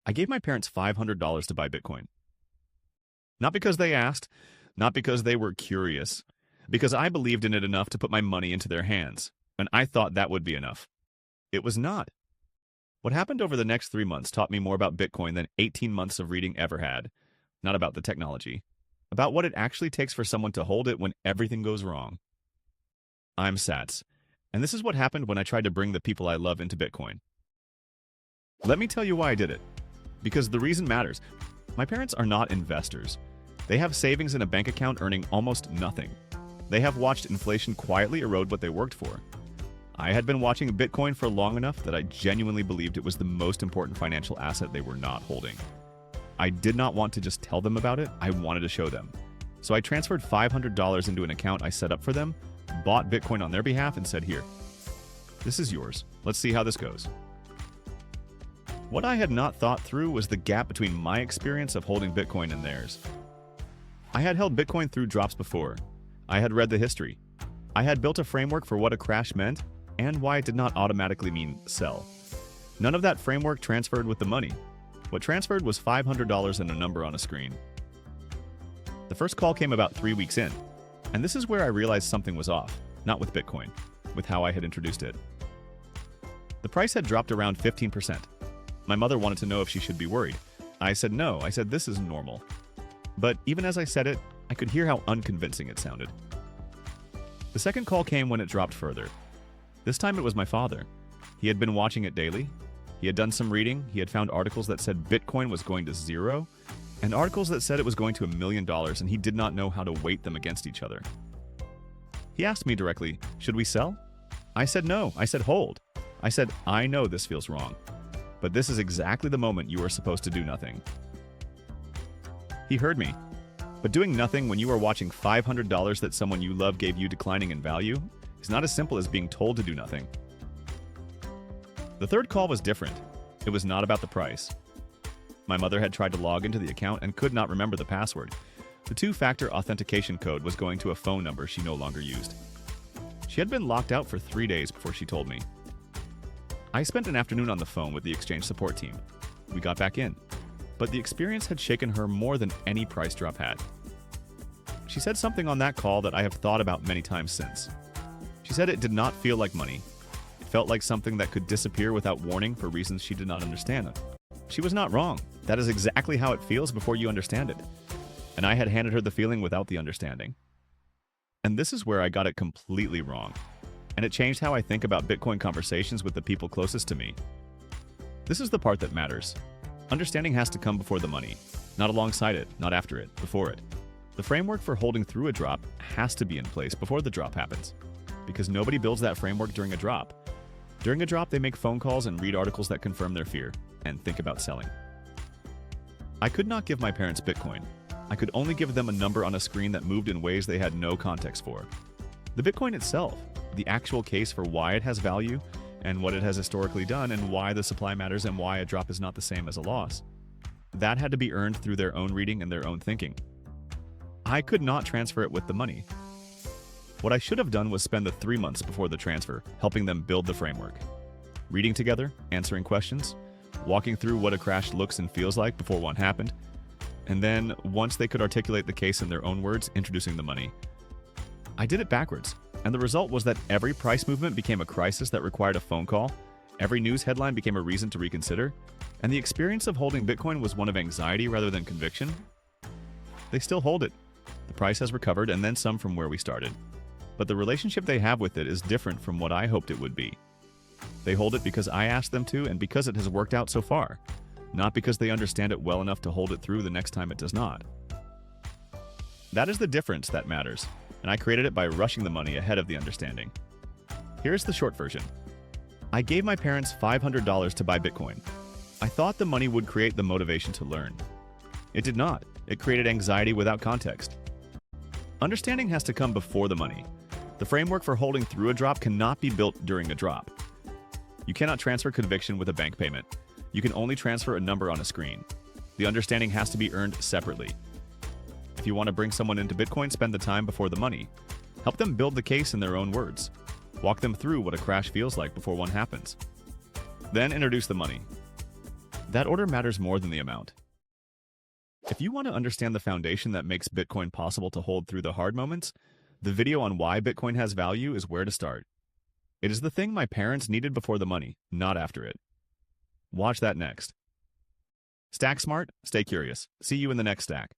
I gave my parents $500 to buy Bitcoin. Not because they asked, not because they were curious, because I believed in it enough to put my money into their hands, and I thought that would be enough. It was not. What happened over the next 3 months taught me more about Bitcoin than 18 months of reading ever had. Not about the technology, about what it actually takes for someone to hold it when everything goes wrong. I'm Sats, and this is what happened when I tried to bring the people I love into Bitcoin. Let me tell you why I did it. Because the reason matters. My parents are not investors. They have savings in a bank account earning almost nothing. They have watched inflation quietly erode what they worked for. I had been watching Bitcoin for long enough that I genuinely believed it was the most important financial asset they were not holding. I did not want to just tell them about it, I wanted to show them. So I transferred $500 into an account I set up for them, bought Bitcoin on their behalf, and said, "Here, this is yours. Let's see how this goes." What I had not thought through was the gap between my experience of holding Bitcoin and theirs. I had held Bitcoin through drops before. I had read the history. I had built a framework for what a crash meant and why it did not automatically mean sell. None of that framework transferred with the money. What transferred was $500 and a number on a screen. The first call came about 3 weeks in, and this is where I realized something was off, not with Bitcoin, with how I had introduced it. The price had dropped around 15%. My mother wanted to know if she should be worried. I said no. I said this is normal. But even as I said it, I could hear how unconvincing it sounded. The second call came when it dropped further. This time it was my father. He had been watching it daily. He had done some reading. He had found articles that said Bitcoin was going to zero, and articles that said it was going to $1 million, and he did not know how to weight them against each other. He asked me directly, "Should we sell?" I said no. I said hold. I said, "I know this feels wrong, but this is exactly the moment you are supposed to do nothing." He heard me. But doing nothing when you are watching $500 that someone you love gave you declining in value is not as simple as being told to do nothing. The third call was different. It was not about the price. My mother had tried to log into the account and could not remember the password. The two-factor authentication code was going to a phone number she no longer used. She had been locked out for 3 days before she told me. I spent an afternoon on the phone with the exchange support team. We got back in, but the experience had shaken her more than any price drop had. She said something on that call that I have thought about many times since. She said it did not feel like money. It felt like something that could disappear without warning for reasons she did not understand. She was not wrong. That is exactly how it feels before you understand it. And I had handed her the feeling without the understanding. And this is where I got it completely wrong. And it changed how I think about Bitcoin conversations with the people closest to me. This is the part that matters. Understanding has to come before the money, not alongside it, not after it, before it. The framework for holding through a drop has to be in place before the drop happens, because nobody builds that framework during a drop. During a drop, they make phone calls and read articles that confirm their fear, and think about selling. I could not give my parents Bitcoin. I could only give them a number on a screen that moved in ways they had no context for. The Bitcoin itself, the actual case for why it has value, and what it has historically done, and why the supply matters, and why a drop is not the same as a loss. That had to be earned through their own reading and their own thinking. I could not transfer it with the money. What I should have done was spend the 3 months before the transfer helping them build the framework. Reading together, answering questions, walking through what a crash looks and feels like before one happened, and then, once they could articulate the case in their own words, introducing the money. I did it backwards. And the result was that every price movement became a crisis that required a phone call, every news headline became a reason to reconsider, and the experience of holding Bitcoin was one of anxiety rather than conviction. They still hold it. The price has recovered and then some from where we started. But the relationship they have with it is different from what I hoped it would be. They hold it because I asked them to and because it has worked out so far, not because they understand it well enough to hold it through the next time it does not. That is the difference that matters. And I created it by rushing the money ahead of the understanding. Here's the short version. I gave my parents $500 to buy Bitcoin. I thought the money would create the motivation to learn. It did not. It created anxiety without context. Understanding has to come before the money. The framework for holding through a drop cannot be built during a drop. You cannot transfer conviction with a bank payment. You can only transfer a number on a screen. The understanding has to be earned separately. If you want to bring someone into Bitcoin, spend the time before the money. Help them build the case in their own words. Walk them through what a crash feels like before one happens. Then introduce the money. That order matters more than the amount. If you want to understand the foundation that makes Bitcoin possible to hold through the hard moments, the video on why Bitcoin has value is where to start. It is the thing my parents needed before the money, not after it. Watch that next. Stack smart, stay curious. See you in the next stack.